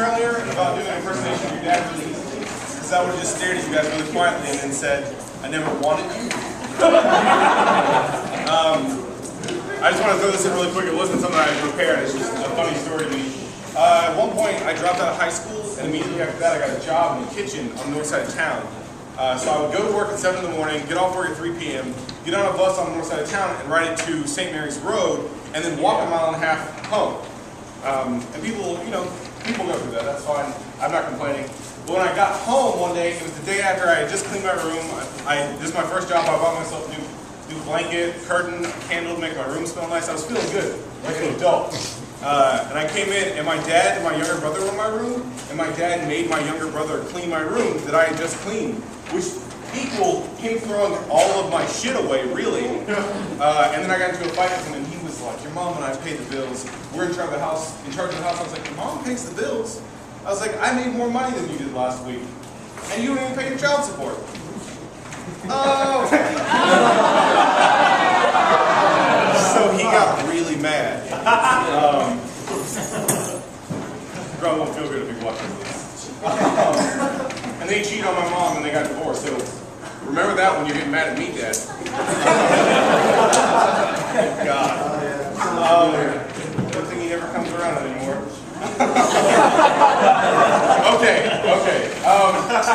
earlier about doing an impersonation of your dad really easily? Because I would have just stared at you guys really quietly and then said, I never wanted you. I just want to throw this in really quick. It wasn't something I prepared. It's just a funny story to me. At one point, I dropped out of high school, and immediately after that, I got a job in the kitchen on the north side of town. So I would go to work at 7 in the morning, get off work at 3 p.m., get on a bus on the north side of town, and ride it to St. Mary's Road, and then walk a mile and a half home. And people, people go through that. That's fine. I'm not complaining. But when I got home one day, it was the day after I had just cleaned my room. This is my first job. I bought myself a new blanket, curtain, a candle to make my room smell nice. I was feeling good, like an adult. And I came in, and my dad and my younger brother were in my room, and my dad made my younger brother clean my room that I had just cleaned, which equaled him throwing all of my shit away, really. And then I got into a fight with him, and he was like, your mom and I pay the bills. We're in charge of the house. I was like, your mom pays the bills? I was like, I made more money than you did last week, and you don't even pay your child support. Oh. So he got really mad. Probably won't feel good if he watches this. And they cheated on my mom and they got divorced. So remember that when you're getting mad at me, Dad. God. Good thing he never comes around anymore. Okay.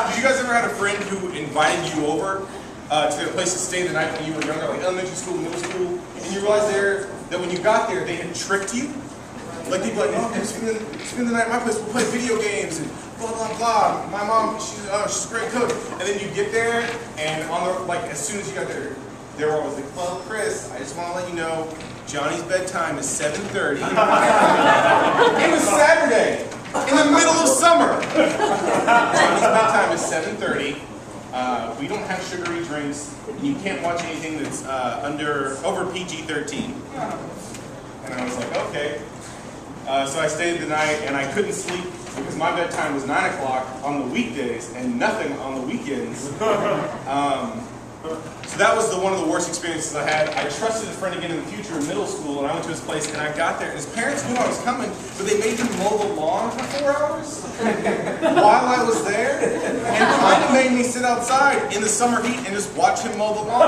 Did you guys ever have a friend who invited you over to a place to stay the night when you were younger, like elementary school, middle school, and you realized that when you got there, they had tricked you? Like, they'd be like, oh, spend the night at my place, we'll play video games, and blah, blah, blah. My mom, she's a great cook. And then you get there, and as soon as you got there, they were always like, well, Chris, I just want to let you know, Johnny's bedtime is 7:30. It was Saturday, in the middle of summer. Johnny's bedtime is 7:30. We don't have sugary drinks, and you can't watch anything that's over PG-13. And I was like, okay. So I stayed the night, and I couldn't sleep because my bedtime was 9 o'clock on the weekdays and nothing on the weekends. So that was one of the worst experiences I had. I trusted a friend again in the future in middle school, and I went to his place, and I got there, and his parents knew I was coming, but they made him mow the lawn for 4 hours while I was there, and kind of made me sit outside in the summer heat and just watch him mow the lawn.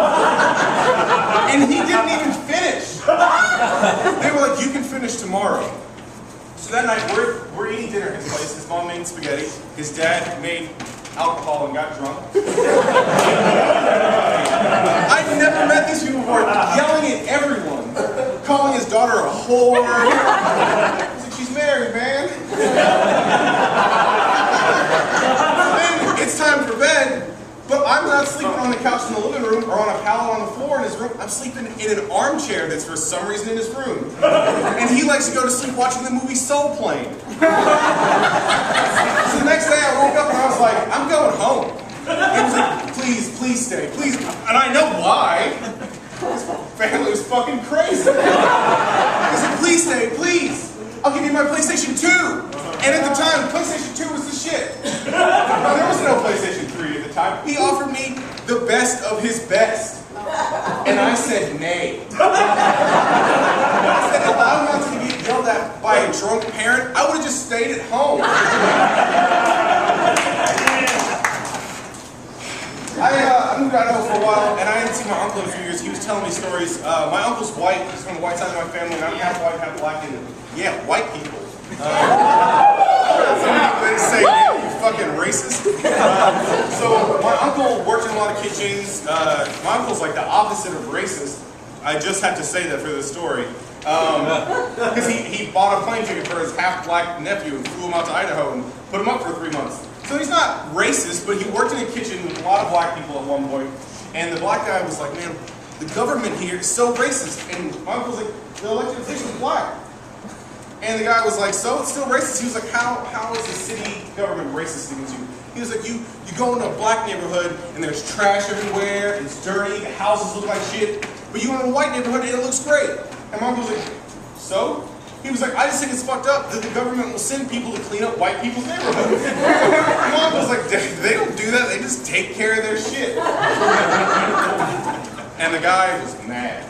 And he didn't even finish. They were like, you can finish tomorrow. So that night, we're eating dinner at his place. His mom made spaghetti. His dad made alcohol and got drunk. I've never met these people before, yelling at everyone, calling his daughter a whore. He's like, she's married, man. Then it's time for bed, but I'm not sleeping on the couch in the living room or on a pallet on the floor in his room. I'm sleeping in an armchair that's for some reason in his room. And he likes to go to sleep watching the movie Soul Plane. So the next day I woke up and I was like, I'm going home. And he was like, please stay, please. And I know why. His family was fucking crazy. He said, please stay, please. I'll give you my PlayStation 2. And at the time, PlayStation 2 was the shit. There was no PlayStation 3 at the time. He offered me the best of his best. And I said, nay. I said, if I wanted to get yelled at by a drunk parent, I would have just stayed at home. I moved out of Idaho for a while, and I hadn't seen my uncle in a few years. He was telling me stories. My uncle's white. He's from the white side of my family, and I'm half white, half black. And yeah, white people. They say, you fucking racist. So my uncle worked in a lot of kitchens. My uncle's like the opposite of racist. I just had to say that for this story. Because he bought a plane ticket for his half-black nephew and flew him out to Idaho and put him up for 3 months. So he's not racist, but he worked in a kitchen with a lot of black people at one point. And the black guy was like, man, the government here is so racist. And my uncle was like, the elected official is black. And the guy was like, so it's still racist? He was like, how is the city government racist against you? He was like, you go into a black neighborhood and there's trash everywhere, and it's dirty, the houses look like shit. But you go in a white neighborhood and it looks great. And my uncle was like, so? He was like, I just think it's fucked up that the government will send people to clean up white people's neighborhoods. My uncle was like, they don't do that, they just take care of their shit. And the guy was mad.